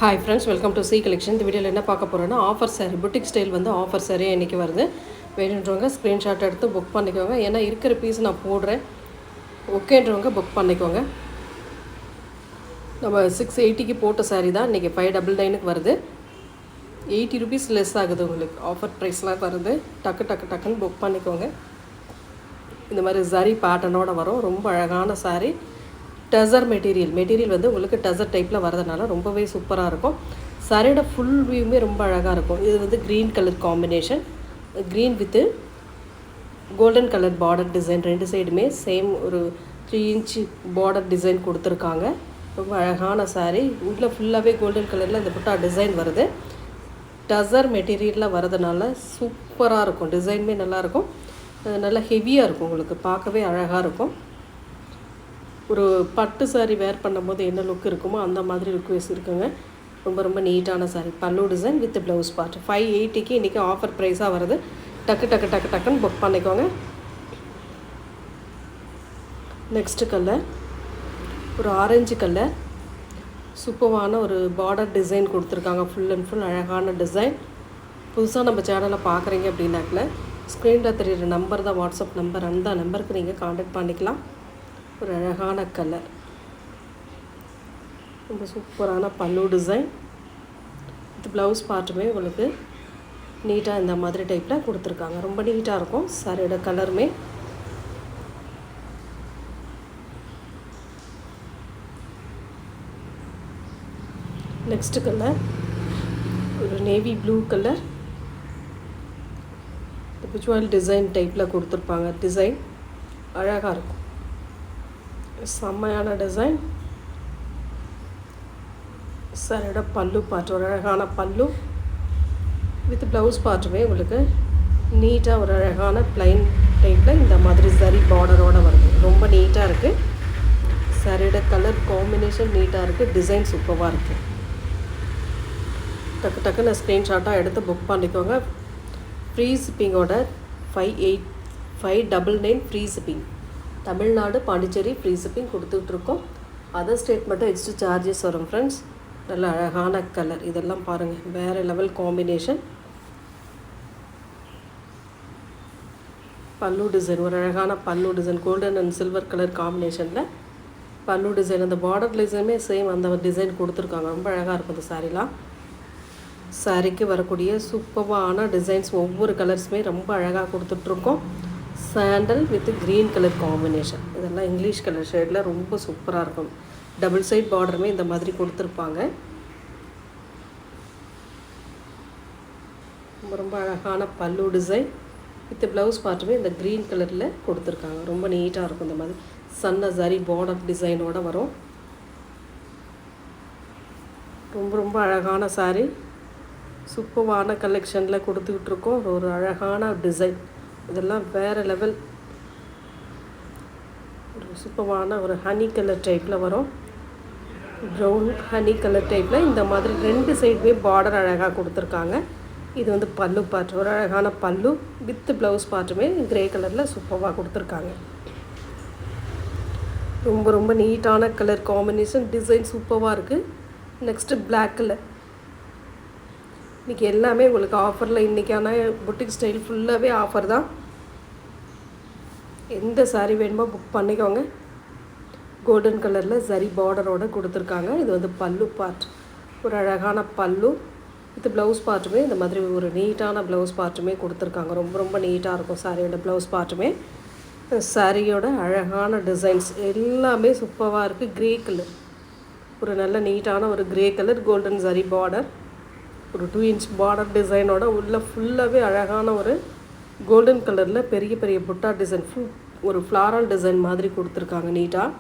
Hi friends, welcome to C collection. இந்த வீடியோவில் என்ன பார்க்க போகிறோன்னா, ஆஃபர் சாரீ, புட்டிக் ஸ்டைல் வந்து ஆஃபர் சாரீ இன்றைக்கி வருது. வேணுன்றவங்க ஸ்க்ரீன்ஷாட் எடுத்து புக் பண்ணிக்கோங்க. ஏன்னா இருக்கிற பீஸ் நான் போடுறேன், ஓகேன்றவங்க புக் பண்ணிக்கோங்க. நம்ம 680க்கு போட்ட சாரீ தான் இன்றைக்கி 599க்கு வருது. 80 ருபீஸ் லெஸ் ஆகுது, உங்களுக்கு ஆஃபர் ப்ரைஸ்லாம் வருது. டக்குன்னு புக் பண்ணிக்கோங்க. இந்த மாதிரி ஜரி பேட்டர்னோடு வரும். ரொம்ப அழகான சாரீ. டசர் மெட்டீரியல் வந்து உங்களுக்கு டசர் டைப்பில் வரதுனால ரொம்பவே சூப்பராக இருக்கும். சாரியோட ஃபுல் வியூமே ரொம்ப அழகாக இருக்கும். இது வந்து green colour combination, green with golden colour border design. ரெண்டு சைடுமே சேம் ஒரு 3 இன்ச்சு பார்டர் டிசைன் கொடுத்துருக்காங்க. ரொம்ப அழகான சாரீ. உள்ளே ஃபுல்லாகவே கோல்டன் கலரில் இந்த புட்டா டிசைன் வருது. டசர் மெட்டீரியலில் வரதுனால சூப்பராக இருக்கும். டிசைனுமே நல்லாயிருக்கும், நல்லா ஹெவியாக இருக்கும். உங்களுக்கு பார்க்கவே அழகாக இருக்கும். ஒரு பட்டு சாரீ வேர் பண்ணும்போது என்ன லுக் இருக்குமோ அந்த மாதிரி லுக் வைஸ் இருக்குங்க. ரொம்ப நீட்டான சாரீ. பல்லு டிசைன் வித் ப்ளவுஸ் பார்ட். 580க்கு இன்றைக்கி ஆஃபர் ப்ரைஸாக வருது. டக்குன்னு புக் பண்ணிக்கோங்க. நெக்ஸ்ட்டு கலர் ஒரு ஆரஞ்சு கலர். சூப்பரான ஒரு பார்டர் டிசைன் கொடுத்துருக்காங்க. ஃபுல் அண்ட் ஃபுல் அழகான டிசைன். புதுசாக நம்ம சேனலை பார்க்குறீங்க அப்படின்னாக்கல ஸ்க்ரீனில் தெரியுற நம்பர் தான் வாட்ஸ்அப் நம்பர். அந்த நம்பருக்கு நீங்கள் காண்டாக்ட் பண்ணிக்கலாம். ஒரு அழகான கலர், ரொம்ப சூப்பரான பல்லு டிசைன். இது ப்ளவுஸ் பார்ட்டுமே உங்களுக்கு நீட்டாக இந்த மாதிரி டைப்பில் கொடுத்துருக்காங்க. ரொம்ப நீட்டாக இருக்கும் சாரியோட கலருமே. நெக்ஸ்ட்டு கலர் ஒரு navy blue colour. Visual design டைப்பில் கொடுத்துருப்பாங்க. டிசைன் அழகாக இருக்கும், செம்மையான டிசைன். சாரியோட பல்லு பார்ட் ஒரு அழகான பல்லு வித் ப்ளவுஸ் பார்ட்டுமே உங்களுக்கு நீட்டாக ஒரு அழகான ப்ளைன் டைப்பில் இந்த மாதிரி சரி பார்டரோடு வருது. ரொம்ப நீட்டாக இருக்குது. சாரியோட கலர் காம்பினேஷன் நீட்டாக இருக்குது. டிசைன் சூப்பராக இருக்குது. டக்குன்னு ஸ்க்ரீன்ஷாட்டாக எடுத்து புக் பண்ணிக்கோங்க. ஃப்ரீ ஷிப்பிங்கோட 599 free shipping. Tamil Nadu, Pondicherry free shipping கொடுத்துட்ருக்கோம். அதர் ஸ்டேட் மட்டும் எக்ஸ்ட்ரா சார்ஜஸ் வரும் ஃப்ரெண்ட்ஸ். நல்ல அழகான கலர். இதெல்லாம் பாருங்கள், வேறு லெவல் காம்பினேஷன். பல்லு டிசைன் ஒரு அழகான பல்லு design. Golden and silver colour காம்பினேஷனில் பல்லு டிசைன். அந்த பார்டர் டிசைனுமே சேம் அந்த டிசைன் கொடுத்துருக்காங்க. ரொம்ப அழகாக இருக்கும் இந்த சாரீலாம். சாரீக்கு வரக்கூடிய சூப்பரான டிசைன்ஸ், ஒவ்வொரு கலர்ஸுமே ரொம்ப அழகாக கொடுத்துட்ருக்கோம். Sandal with green colour combination. இதெல்லாம் இங்கிலீஷ் கலர் ஷேடில் ரொம்ப சூப்பராக இருக்கும். டபுள் சைட் பார்டருமே இந்த மாதிரி கொடுத்துருப்பாங்க. ரொம்ப அழகான பல்லு டிசைன் வித் ப்ளவுஸ் பார்ட்டுமே இந்த க்ரீன் கலரில் கொடுத்துருக்காங்க. ரொம்ப நீட்டாக இருக்கும். இந்த மாதிரி சன்ன சரி பார்டர் டிசைனோடு வரும். ரொம்ப அழகான சாரீ. சூப்பரான கலெக்ஷனில் கொடுத்துக்கிட்ருக்கோம். ஒரு அழகான டிசைன். இதெல்லாம் வேறு லெவல். ஒரு சூப்பரான ஒரு ஹனி கலர் டைப்பில் வரும். ப்ரௌன் ஹனி கலர் டைப்பில் இந்த மாதிரி ரெண்டு சைடுமே பார்டர் அழகாக கொடுத்துருக்காங்க. இது வந்து பல்லு பார்ட். ஒரு அழகான பல்லு வித் ப்ளவுஸ் பார்ட்டுமே கிரே கலரில் சூப்பராக கொடுத்துருக்காங்க. ரொம்ப நீட்டான கலர் காம்பினேஷன். டிசைன் சூப்பராக இருக்குது. Next black colour. இன்றைக்கி எல்லாமே உங்களுக்கு ஆஃபரில். இன்றைக்கான புட்டிக் ஸ்டைல் ஃபுல்லாகவே ஆஃபர் தான். எந்த சாரீ வேணுமோ புக் பண்ணிக்கோங்க. கோல்டன் கலரில் சரி பார்டரோடு கொடுத்துருக்காங்க. இது வந்து பல்லு பார்ட். ஒரு அழகான பல்லு வித் ப்ளவுஸ் பார்ட்டுமே இந்த மாதிரி ஒரு நீட்டான ப்ளவுஸ் பார்ட்டுமே கொடுத்துருக்காங்க. ரொம்ப நீட்டாக இருக்கும் சாரியோட ப்ளவுஸ் பார்ட்டுமே. சாரியோட அழகான டிசைன்ஸ் எல்லாமே சூப்பராக இருக்குது. க்ரே கலர் ஒரு நல்ல நீட்டான ஒரு க்ரே கலர் கோல்டன் சரி பார்டர். ஒரு 2 இன்ச் பார்டர் டிசைனோட உள்ள ஃபுல்லாகவே அழகான ஒரு கோல்டன் கலரில் பெரிய புட்டா டிசைன். ஒரு ஃப்ளாரல் டிசைன் மாதிரி கொடுத்துருக்காங்க நீட்டாக.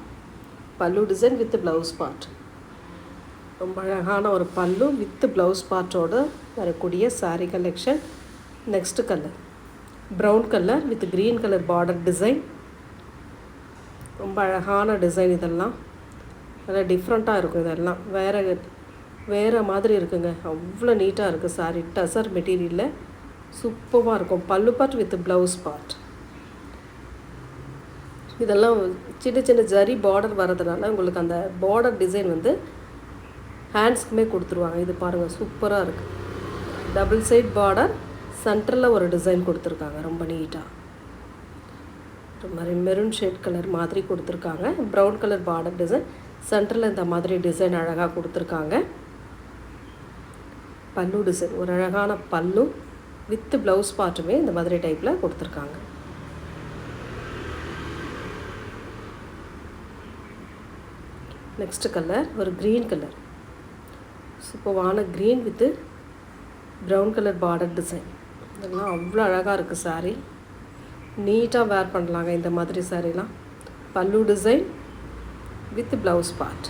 பல்லு டிசைன் வித் ப்ளவுஸ் பார்ட். ரொம்ப அழகான ஒரு பல்லு வித் ப்ளவுஸ் பார்ட்டோடு வரக்கூடிய sari collection. Next colour brown colour with green colour border design. ரொம்ப அழகான டிசைன். இதெல்லாம் நல்லா டிஃப்ரெண்ட்டாக இருக்கும். இதெல்லாம் வேறு மாதிரி இருக்குங்க. அவ்வளோ நீட்டாக இருக்குது சாரீ. டசர் மெட்டீரியலில் சூப்பராக இருக்கும். பல்லு பார்ட் வித் ப்ளவுஸ் பார்ட். இதெல்லாம் சின்ன ஜரி பார்டர் வரதுனால உங்களுக்கு அந்த பார்டர் டிசைன் வந்து ஹேண்ட்ஸ்க்குமே கொடுத்துருவாங்க. இது பாருங்கள், சூப்பராக இருக்குது. டபுள் சைட் பார்டர், சென்டரில் ஒரு டிசைன் கொடுத்துருக்காங்க. ரொம்ப நீட்டாக ஒரு மாதிரி மெரூன் ஷேட் கலர் மாதிரி கொடுத்துருக்காங்க. ப்ரௌன் கலர் பார்டர் டிசைன், சென்டரில் இந்த மாதிரி டிசைன் அழகாக கொடுத்துருக்காங்க. பல்லு டிசைன், ஒரு அழகான பல்லு வித் ப்ளவுஸ் பார்ட்டுமே இந்த மாதிரி டைப்பில் கொடுத்துருக்காங்க. நெக்ஸ்ட் கலர் ஒரு க்ரீன் கலர், சூப்பரான green with brown colour border design. இதெல்லாம் அவ்வளோ அழகாக இருக்குது. சாரீ நீட்டாக வேர் பண்ணலாங்க இந்த மாதிரி சாரீலாம். பல்லு design with blouse part.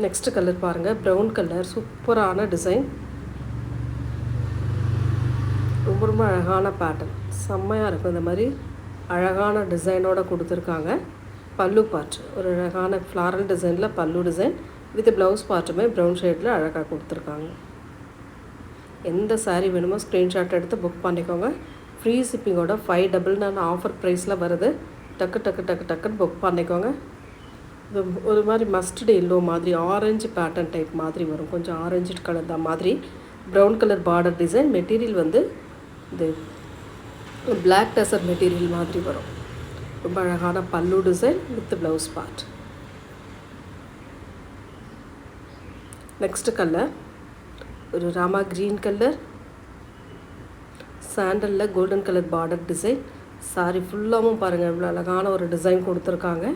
Next colour பாருங்கள், ப்ரௌன் கலர், சூப்பரான டிசைன், ரொம்ப ரொம்ப அழகான பேட்டர்ன், செம்மையாக இருக்கும். இந்த மாதிரி அழகான டிசைனோடு கொடுத்துருக்காங்க. பல்லு பார்ட் ஒரு அழகான ஃப்ளாரல் டிசைனில் பல்லு டிசைன் வித் ப்ளவுஸ் பார்ட்டுமே ப்ரௌன் ஷேடில் அழகாக கொடுத்துருக்காங்க. எந்த சாரீ வேணுமோ ஸ்க்ரீன்ஷாட் எடுத்து புக் பண்ணிக்கோங்க. ஃப்ரீ ஷிப்பிங்கோட 599 ஆஃபர் ப்ரைஸில் வருது. டக்குன்னு புக் பண்ணிக்கோங்க. இது ஒரு மாதிரி மஸ்டர்டு எல்லோ மாதிரி ஆரஞ்சு பேட்டர்ன் டைப் மாதிரி வரும். கொஞ்சம் ஆரஞ்சு கலர் தான் மாதிரி. Brown colour border design. Material வந்து இது பிளாக் டசர் மெட்டீரியல் மாதிரி வரும். ரொம்ப அழகான பல்லு design with blouse part. Next colour ஒரு ராமா க்ரீன் கலர், சாண்டலில் golden colour border design. Sari ஃபுல்லாகவும் பாருங்கள் இவ்வளோ அழகான ஒரு டிசைன் கொடுத்துருக்காங்க.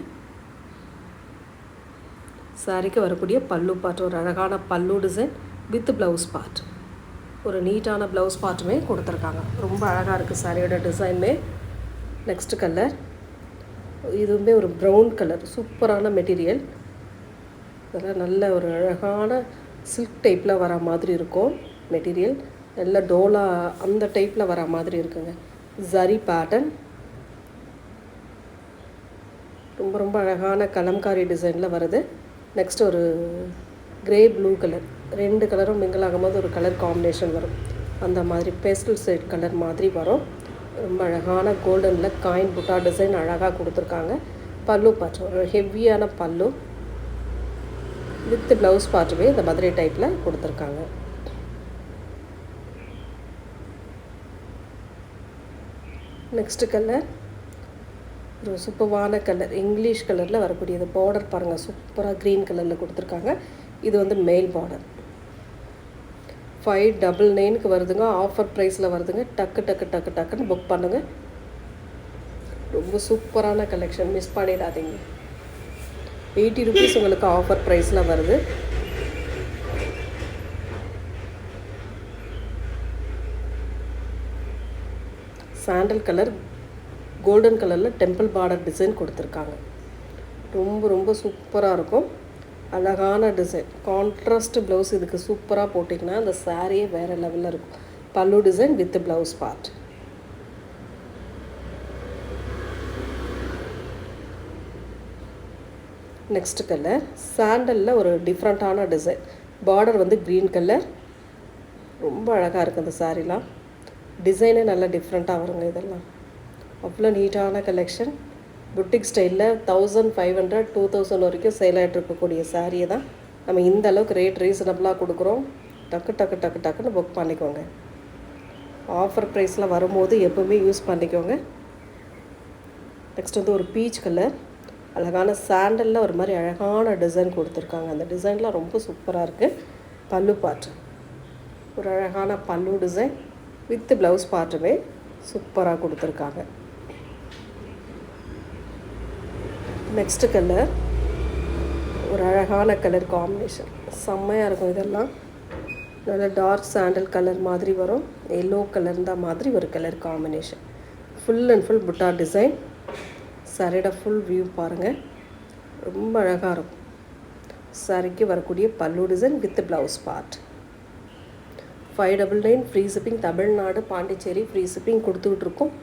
சாரிக்கு வரக்கூடிய பல்லு பார்ட், ஒரு அழகான பல்லு டிசைன் வித் ப்ளவுஸ் பார்ட். ஒரு நீட்டான ப்ளவுஸ் பார்ட்டுமே கொடுத்துருக்காங்க. ரொம்ப அழகாக இருக்குது சாரியோட டிசைனுமே. நெக்ஸ்ட் கலர் இதுவுமே ஒரு ப்ரௌன் கலர், சூப்பரான மெட்டீரியல். இதெல்லாம் நல்ல ஒரு அழகான சில்க் டைப்பில் வர மாதிரி இருக்கும் மெட்டீரியல். நல்ல டோலா அந்த டைப்பில் வர மாதிரி இருக்குங்க. ஜரி பேட்டர்ன், ரொம்ப ரொம்ப அழகான கலம்காரி டிசைனில் வருது. நெக்ஸ்ட் ஒரு கிரே ப்ளூ கலர், ரெண்டு கலரும் மிங்கிள் ஆகும்போது ஒரு கலர் காம்பினேஷன் வரும். அந்த மாதிரி பேஸ்டல் ஷேட் கலர் மாதிரி வரும். ரொம்ப அழகான கோல்டனில் காயின் புட்டா டிசைன் அழகாக கொடுத்துருக்காங்க. பல்லு பார்ட் ஒரு ஹெவியான பல்லு வித் ப்ளவுஸ் பார்ட்டுமே இந்த மாதிரி டைப்பில் கொடுத்துருக்காங்க. நெக்ஸ்ட் கலர் ஒரு சூப்பரான கலர், இங்கிலீஷ் கலரில் வரக்கூடியது. பார்டர் பாருங்கள், சூப்பராக க்ரீன் கலரில் கொடுத்துருக்காங்க. இது வந்து மெயில் பார்டர். 599க்கு வருதுங்க. ஆஃபர் ப்ரைஸில் வருதுங்க. டக்குன்னு புக் பண்ணுங்கள். ரொம்ப சூப்பரான கலெக்ஷன், மிஸ் பண்ணிடாதீங்க. 80 rupees உங்களுக்கு ஆஃபர் ப்ரைஸில் வருது. சாண்டல் கலர், கோல்டன் கலரில் டெம்பிள் பார்டர் டிசைன் கொடுத்துருக்காங்க. ரொம்ப ரொம்ப சூப்பராக இருக்கும். அழகான டிசைன், கான்ட்ராஸ்ட் ப்ளவுஸ் இதுக்கு சூப்பராக போட்டிங்கன்னா அந்த சாரியே வேறு லெவலில் இருக்கும். Pallu design with blouse part. Next colour சாண்டலில் ஒரு டிஃப்ரெண்ட்டான டிசைன். பார்டர் வந்து க்ரீன் கலர். ரொம்ப அழகாக இருக்குது அந்த சாரீலாம். டிசைனே நல்லா டிஃப்ரெண்ட்டாக வருங்க. இதெல்லாம் அவ்வளோ நீட்டான கலெக்ஷன். புட்டிக் ஸ்டைலில் 1500 2000 வரைக்கும் சேல் ஆகிட்டு இருக்கக்கூடிய சாரியை தான் நம்ம இந்த அளவுக்கு ரேட் ரீசனபிளாக கொடுக்குறோம். டக்குன்னு புக் பண்ணிக்கோங்க. ஆஃபர் ப்ரைஸில் வரும்போது எப்போவுமே யூஸ் பண்ணிக்கோங்க. நெக்ஸ்ட் வந்து ஒரு பீச் கலர், அழகான சாண்டலில் ஒரு மாதிரி அழகான டிசைன் கொடுத்துருக்காங்க. அந்த டிசைன்லாம் ரொம்ப சூப்பராக இருக்குது. பல்லு பார்ட் ஒரு அழகான பல்லு டிசைன் வித் ப்ளவுஸ் பார்ட்டுமே சூப்பராக கொடுத்துருக்காங்க. நெக்ஸ்ட் கலர் ஒரு அழகான கலர் காம்பினேஷன், செம்மையாக இருக்கும். இதெல்லாம் நல்ல டார்க் சாண்டல் கலர் மாதிரி வரும். எல்லோ கலர் தான் மாதிரி ஒரு colour combination. Full and full புட்டா டிசைன். சாரியோட ஃபுல் வியூ பாருங்கள், ரொம்ப அழகாக இருக்கும். சாரிக்கு வரக்கூடிய பல்லு design with blouse part. 599 free shipping. Tamil Nadu Pondicherry free shipping கொடுத்துட்ருக்கோம்.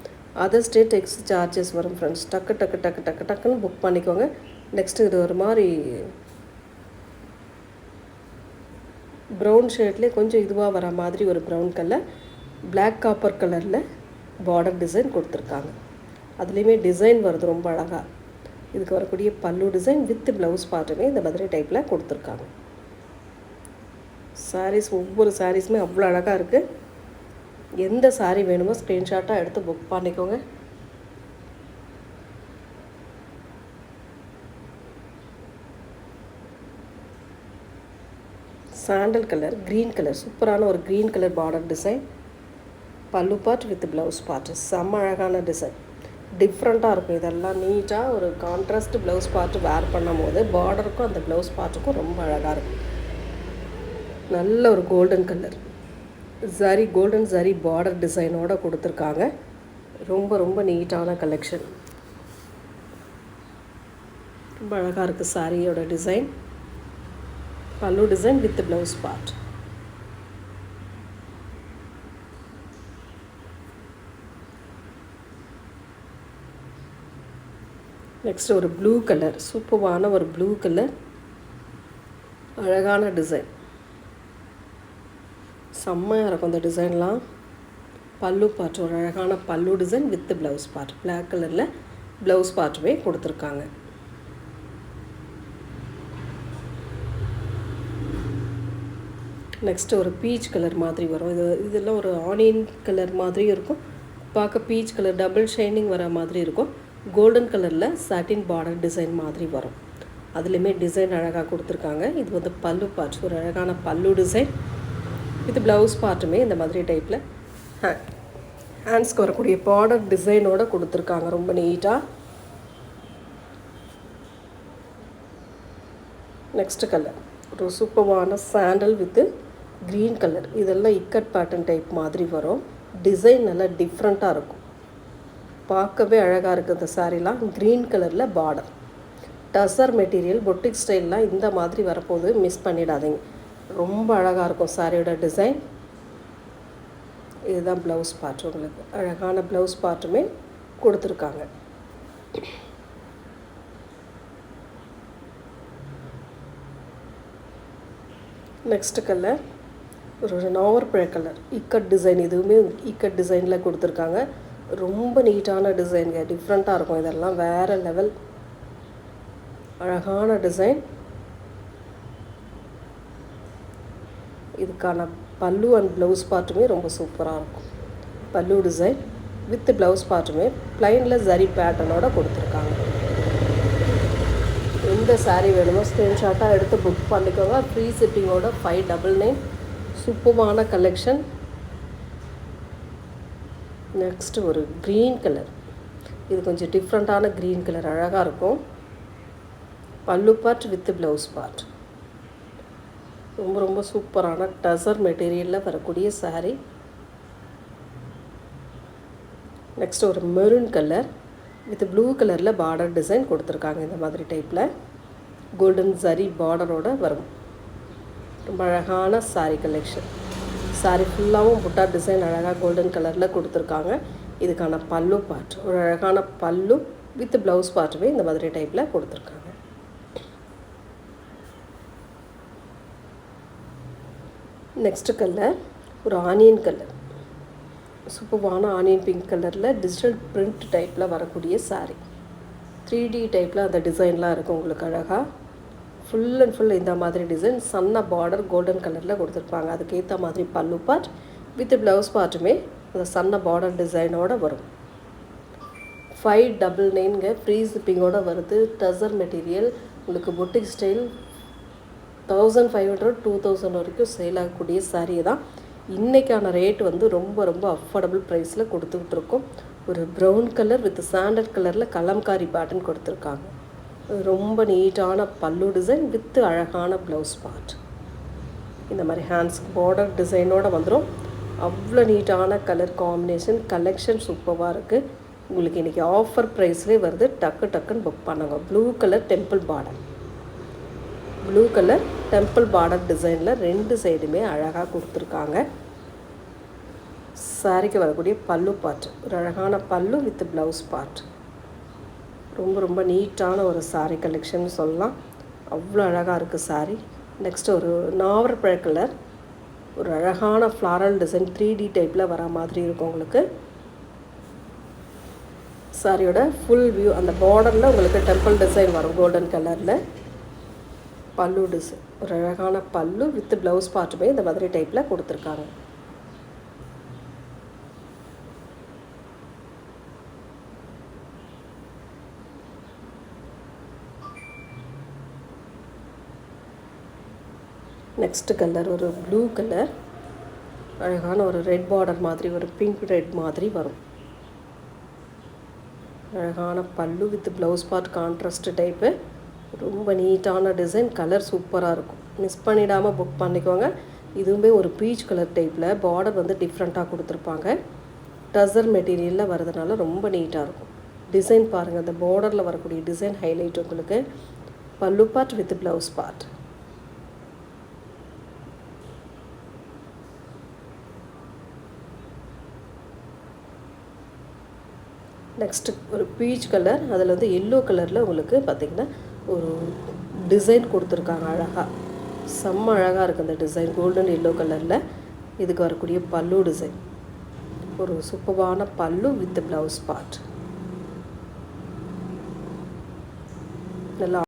அதர் ஸ்டேட் எக்ஸ் சார்ஜஸ் வரும் ஃப்ரெண்ட்ஸ். டக்குன்னு புக் பண்ணிக்கோங்க. நெக்ஸ்ட்டு இது ஒரு மாதிரி ப்ரௌன் ஷேட்லேயே கொஞ்சம் இதுவாக வர மாதிரி ஒரு ப்ரௌன் கலர், பிளாக் காப்பர் கலரில் பார்டர் டிசைன் கொடுத்துருக்காங்க. அதுலேயுமே டிசைன் வருது ரொம்ப அழகாக. இதுக்கு வரக்கூடிய பல்லு டிசைன் வித் ப்ளவுஸ் பார்ட்டுமே இந்த மாதிரி டைப்பில் கொடுத்துருக்காங்க. சாரீஸ் ஒவ்வொரு சாரீஸுமே அவ்வளோ அழகாக இருக்குது. எந்த சாரீ வேணுமோ ஸ்க்ரீன்ஷாட்டாக எடுத்து புக் பண்ணிக்கோங்க. சாண்டல் கலர், க்ரீன் கலர், சூப்பரான ஒரு க்ரீன் கலர் பார்டர் டிசைன். பல்லு பார்ட் வித் ப்ளவுஸ் பார்ட் செம்ம அழகான டிசைன். டிஃப்ரெண்ட்டாக இருக்கும். இதெல்லாம் நீட்டாக ஒரு கான்ட்ராஸ்ட் ப்ளவுஸ் பார்ட்டு வேர் பண்ணும் போது பார்டருக்கும் அந்த ப்ளவுஸ் பார்ட்டுக்கும் ரொம்ப அழகாக இருக்கும். நல்ல ஒரு golden colour zari, golden zari border டிசைனோடு கொடுத்துருக்காங்க. ரொம்ப ரொம்ப நீட்டான கலெக்ஷன். ரொம்ப அழகாக இருக்குது சாரியோட டிசைன். பல்லு design with blouse part. Next ஒரு ப்ளூ கலர், சூப்பரான ஒரு ப்ளூ கலர், அழகான டிசைன். செம்மையாக இருக்கும் அந்த டிசைன்லாம். பல்லு பார்ட் ஒரு அழகான பல்லு design with blouse part. Black கலரில் ப்ளவுஸ் பார்ட்டுமே கொடுத்துருக்காங்க. நெக்ஸ்ட் ஒரு பீச் கலர் மாதிரி வரும். இதெல்லாம் ஒரு ஆனியன் கலர் மாதிரி இருக்கும். பார்க்க பீச் கலர் டபுள் ஷைனிங் வர மாதிரி இருக்கும். கோல்டன் கலரில் சாட்டின் பார்டர் டிசைன் மாதிரி வரும். அதுலேயுமே டிசைன் அழகாக கொடுத்துருக்காங்க. இது வந்து பல்லு பார்ட், ஒரு அழகான பல்லு டிசைன் வித் ப்ளவுஸ் பார்ட்டுமே இந்த மாதிரி டைப்பில் ஹேண்ட்ஸ்க்கு வரக்கூடிய பார்டர் டிசைனோடு கொடுத்துருக்காங்க. ரொம்ப நீட்டாக. நெக்ஸ்ட் கலர் ஒரு சூப்பரான சாண்டல் வித்து க்ரீன் கலர். இதெல்லாம் இக்கட் பேட்டர்ன் டைப் மாதிரி வரும். டிசைன் நல்லா டிஃப்ரெண்ட்டாக இருக்கும். பார்க்கவே அழகாக இருக்குது இந்த சாரீலாம். க்ரீன் கலரில் பார்டர், டசர் மெட்டீரியல், பொட்டிக் ஸ்டைல்லாம் இந்த மாதிரி வரப்போது மிஸ் பண்ணிடாதீங்க. ரொம்ப அழகாக இருக்கும் சாரியோட டிசைன். இதுதான் ப்ளவுஸ் பார்ட். உங்களுக்கு அழகான ப்ளவுஸ் பார்ட்டுமே கொடுத்துருக்காங்க. நெக்ஸ்ட் கலர் ஒரு நாவற்பழ கலர், இக்கட் டிசைன். இதுவுமே இக்கட் டிசைனில் கொடுத்துருக்காங்க. ரொம்ப நீட்டான டிசைனுங்க, டிஃப்ரெண்ட்டாக இருக்கும். இதெல்லாம் வேறு லெவல் அழகான டிசைன். இதுக்கான பல்லு அண்ட் ப்ளவுஸ் பார்ட்டுமே ரொம்ப சூப்பராக இருக்கும். Pallu design with blouse பார்ட்டுமே ப்ளைனில் zari பேட்டர்னோடு கொடுத்துருக்காங்க. எந்த சாரீ வேணுமோ ஸ்க்ரீன்ஷாட்டாக எடுத்து புக் பண்ணிக்கோங்க. ஃப்ரீ ஷிப்பிங்கோட 599. சூப்பரான கலெக்ஷன். நெக்ஸ்ட்டு ஒரு க்ரீன் கலர். இது கொஞ்சம் டிஃப்ரெண்ட்டான க்ரீன் கலர், அழகாக இருக்கும். பல்லு பார்ட் வித் ப்ளவுஸ் பார்ட். ரொம்ப ரொம்ப சூப்பரான டசர் மெட்டீரியலில் வரக்கூடிய சாரீ. நெக்ஸ்ட் ஒரு மெரூன் கலர் வித் ப்ளூ கலரில் பார்டர் டிசைன் கொடுத்துருக்காங்க. இந்த மாதிரி டைப்பில் கோல்டன் ஜரி பார்டரோடு வரும். ரொம்ப அழகான சாரீ கலெக்ஷன். சாரீ ஃபுல்லாகவும் புட்டா டிசைன் அழகாக கோல்டன் கலரில் கொடுத்துருக்காங்க. இதுக்கான பல்லு பார்ட் ஒரு அழகான பல்லு வித் ப்ளவுஸ் பார்ட்டுமே இந்த மாதிரி டைப்பில் கொடுத்துருக்காங்க. நெக்ஸ்ட் கலர் ஒரு ஆனியன் கலர், சூப்பரான ஆனியன் பிங்க் கலரில் டிஜிட்டல் பிரிண்ட் டைப்பில் வரக்கூடிய சாரீ. 3D டைப்பில் அந்த டிசைன்லாம் இருக்கும். உங்களுக்கு அழகாக ஃபுல் அண்ட் ஃபுல் இந்த மாதிரி டிசைன். சன்ன பார்டர் கோல்டன் கலரில் கொடுத்துருப்பாங்க. அதுக்கேற்ற மாதிரி பல்லு பார்ட் வித் ப்ளவுஸ் பார்ட்டுமே அந்த சன்ன பார்டர் டிசைனோடு வரும். 599 ஃப்ரீ ஷிப்பிங்கோடு வருது. டசர் மெட்டீரியல். உங்களுக்கு பொட்டிக் ஸ்டைல் 1500 2000 வரைக்கும் சேல் ஆகக்கூடிய சாரீ தான். இன்றைக்கான ரேட் வந்து ரொம்ப ரொம்ப அஃபோர்டபுள் ப்ரைஸில் கொடுத்துக்கிட்டுருக்கோம். ஒரு ப்ரௌன் கலர் வித் சாண்டல் கலரில் கலம்காரி பேட்டர்ன் கொடுத்துருக்காங்க. ரொம்ப நீட்டான பல்லு டிசைன் வித் அழகான ப்ளவுஸ் பார்ட். இந்த மாதிரி ஹேண்ட்ஸ்க்கு பார்டர் டிசைனோடு வந்துடும். அவ்வளோ நீட்டான கலர் காம்பினேஷன். கலெக்ஷன் சூப்பராக இருக்குது. உங்களுக்கு இன்றைக்கி ஆஃபர் ப்ரைஸ்லேயே வருது. டக்கு டக்குன்னு புக் பண்ணுங்க. Blue colour temple border, blue colour temple border டிசைனில் 2 சைடுமே அழகாக கொடுத்துருக்காங்க. சாரிக்கு வரக்கூடிய பல்லு பார்ட் ஒரு அழகான பல்லு வித் ப்ளவுஸ் பார்ட். ரொம்ப ரொம்ப நீட்டான ஒரு சாரீ கலெக்ஷன் சொல்லலாம். அவ்வளோ அழகாக இருக்குது சாரீ. நெக்ஸ்ட் ஒரு நாவற்பழ கலர், ஒரு அழகான ஃப்ளாரல் டிசைன் 3D டைப்பில் வர மாதிரி இருக்கும். உங்களுக்கு சாரியோட ஃபுல் வியூ. அந்த பார்டரில் உங்களுக்கு டெம்பிள் டிசைன் வரும் கோல்டன் கலரில். பல்லு டிசைன், ஒரு அழகான பல்லு வித் ப்ளவுஸ் பார்ட்டுமே இந்த மாதிரி டைப்பில் கொடுத்துருக்காங்க. நெக்ஸ்ட் கலர் ஒரு ப்ளூ கலர், அழகான ஒரு ரெட் பார்டர் மாதிரி, ஒரு பிங்க் ரெட் மாதிரி வரும். அழகான பல்லு with blouse part contrast type. ரொம்ப நீட்டான டிசைன், கலர் சூப்பராக இருக்கும். மிஸ் பண்ணிடாமல் புக் பண்ணிக்கோங்க. இதுவுமே ஒரு பீச் கலர் டைப்பில் பார்டர் வந்து டிஃப்ரெண்ட்டாக கொடுத்துருப்பாங்க. டசர் மெட்டீரியலில் வரதுனால ரொம்ப நீட்டாக இருக்கும். டிசைன் பாருங்கள், அந்த பார்டரில் வரக்கூடிய டிசைன் ஹைலைட் உங்களுக்கு. பல்லு part with blouse part. Next ஒரு பீச் கலர், அதில் வந்து எல்லோ கலரில் உங்களுக்கு பார்த்திங்கன்னா ஒரு டிசைன் கொடுத்துருக்காங்க அழகாக. செம்ம அழகாக இருக்குது அந்த டிசைன், கோல்டன் எல்லோ கலரில். இதுக்கு வரக்கூடிய பல்லு டிசைன், ஒரு சூப்பரான பல்லு வித் ப்ளவுஸ் பார்ட். நல்லா